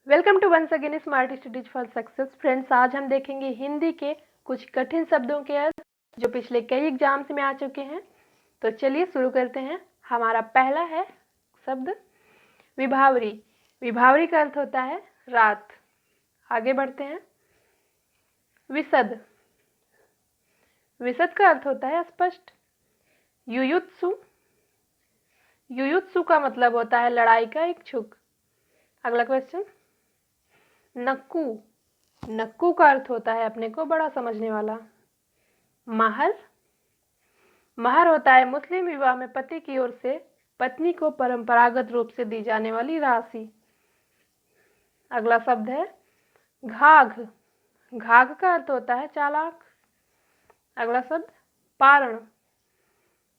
Welcome to once again smart studies for success. Friends, आज हम देखेंगे हिंदी के कुछ कठिन शब्दों के अर्थ जो पिछले कई एग्जाम्स में आ चुके हैं। तो चलिए शुरू करते हैं। हमारा पहला है शब्द विभावरी। विभावरी का अर्थ होता है रात। आगे बढ़ते हैं। विशद। विशद का अर्थ होता है स्पष्ट। युयुत्सु। युयुत्सु का मतलब होता है लड़ाई का इच्छुक। अगला क्वेश्चन। नक्कू। नक्कू का अर्थ होता है अपने को बड़ा समझने वाला। महर। महर होता है मुस्लिम विवाह में पति की ओर से पत्नी को परंपरागत रूप से दी जाने वाली राशि। अगला शब्द है घाघ। घाघ का अर्थ होता है चालाक। अगला शब्द पारण।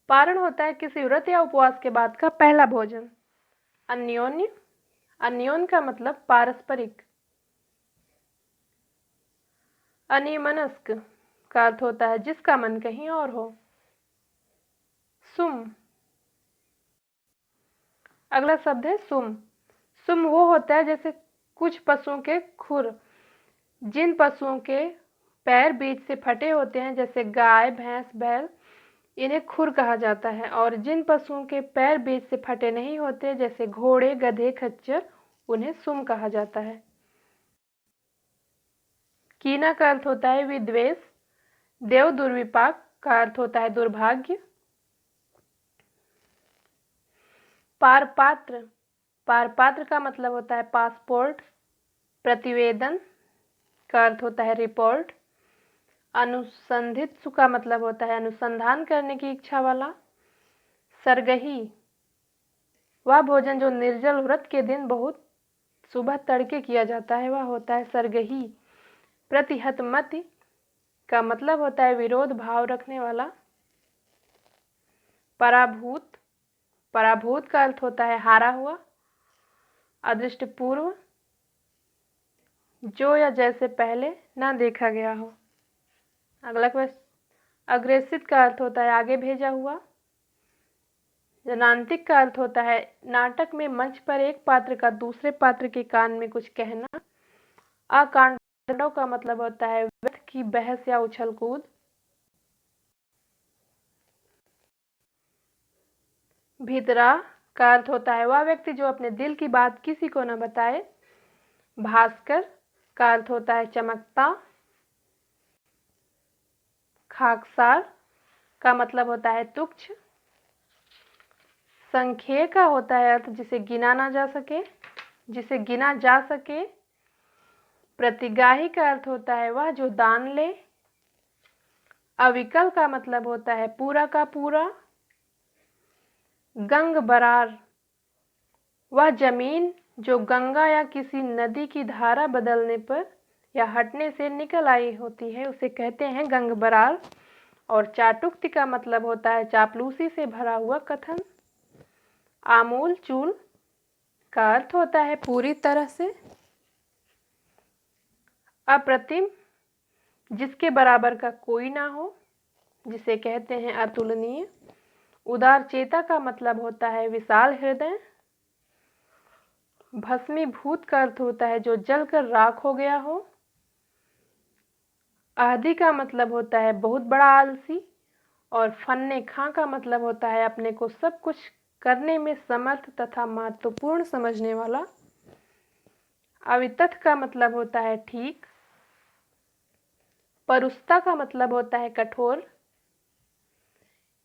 पारण होता है किसी व्रत या उपवास के बाद का पहला भोजन। अन्योन्य। अन्योन का मतलब पारस्परिक। अनिमनस्क का अर्थ होता है जिसका मन कहीं और हो। सुम। अगला शब्द है सुम। सुम वो होता है जैसे कुछ पशुओं के खुर। जिन पशुओं के पैर बीच से फटे होते हैं जैसे गाय, भैंस, बैल, इन्हें खुर कहा जाता है। और जिन पशुओं के पैर बीच से फटे नहीं होते जैसे घोड़े, गधे, खच्चर, उन्हें सुम कहा जाता है। कीना का अर्थ होता है विद्वेष। देव दुर्विपाक का अर्थ होता है दुर्भाग्य। पारपात्र। पारपात्र का मतलब होता है पासपोर्ट। प्रतिवेदन का अर्थ होता है रिपोर्ट। अनुसंधित्सु का मतलब होता है अनुसंधान करने की इच्छा वाला। सरगही। वह भोजन जो निर्जल व्रत के दिन बहुत सुबह तड़के किया जाता है वह होता है सरगही। प्रतिहतमति का मतलब होता है विरोध भाव रखने वाला। पराभूत। पराभूत का अर्थ होता है हारा हुआ। अदृष्टपूर्व। जो या जैसे पहले ना देखा गया हो। अगला क्वेश्चन। अग्रेसित का अर्थ होता है आगे भेजा हुआ। जनांतिक का अर्थ होता है नाटक में मंच पर एक पात्र का दूसरे पात्र के कान में कुछ कहना। अकांडव का मतलब होता है व्यर्थ की बहस या उछल कूद। भीतरा का अर्थ होता है वह व्यक्ति जो अपने दिल की बात किसी को न बताए। भास्कर का अर्थ होता है चमकता। खाकसार का मतलब होता है तुच्छ। संख्येय का होता है अर्थ जिसे गिना ना जा सके, जिसे गिना जा सके। प्रतिगाही का अर्थ होता है वह जो दान ले। अविकल का मतलब होता है पूरा का पूरा। गंग बरार वह जमीन जो गंगा या किसी नदी की धारा बदलने पर या हटने से निकल आई होती है उसे कहते हैं गंग बरार। और चाटुक्ति का मतलब होता है चापलूसी से भरा हुआ कथन। आमूल चूल का अर्थ होता है पूरी तरह से। अप्रतिम जिसके बराबर का कोई ना हो, जिसे कहते हैं अतुलनीय। उदार चेता का मतलब होता है विशाल हृदय। भस्मीभूत का अर्थ होता है जो जलकर राख हो गया हो। आदि का मतलब होता है बहुत बड़ा आलसी। और फन्ने खां का मतलब होता है अपने को सब कुछ करने में समर्थ तथा महत्वपूर्ण समझने वाला। अवितथ का मतलब होता है ठीक। परुस्ता का मतलब होता है कठोर।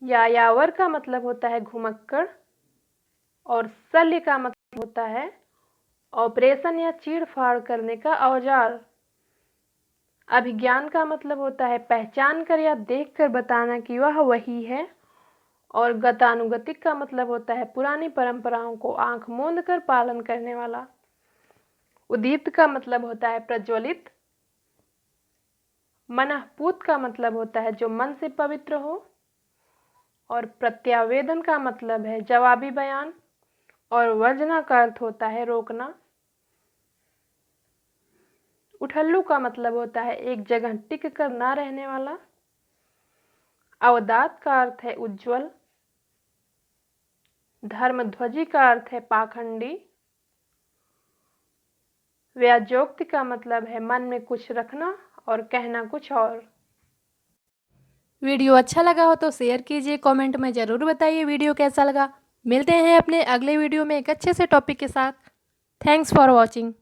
यायावर का मतलब होता है घुमक्कड़। और शल्य का मतलब होता है ऑपरेशन या चीड़-फाड़ करने का औजार। अभिज्ञान का मतलब होता है पहचान कर या देख कर बताना कि वह वही है। और गतानुगतिक का मतलब होता है पुरानी परंपराओं को आंख मूंद कर पालन करने वाला। उदीप्त का मतलब होता है प्रज्वलित। मनःपूत का मतलब होता है जो मन से पवित्र हो। और प्रत्यावेदन का मतलब है जवाबी बयान। और वर्जना का अर्थ होता है रोकना। उठल्लू का मतलब होता है एक जगह टिक कर ना रहने वाला। अवदात का अर्थ है उज्जवल। धर्मध्वजी का अर्थ है पाखंडी। व्याजोक्ति का मतलब है मन में कुछ रखना और कहना कुछ और। वीडियो अच्छा लगा हो तो शेयर कीजिए, कमेंट में ज़रूर बताइए वीडियो कैसा लगा। मिलते हैं अपने अगले वीडियो में एक अच्छे से टॉपिक के साथ। Thanks for watching.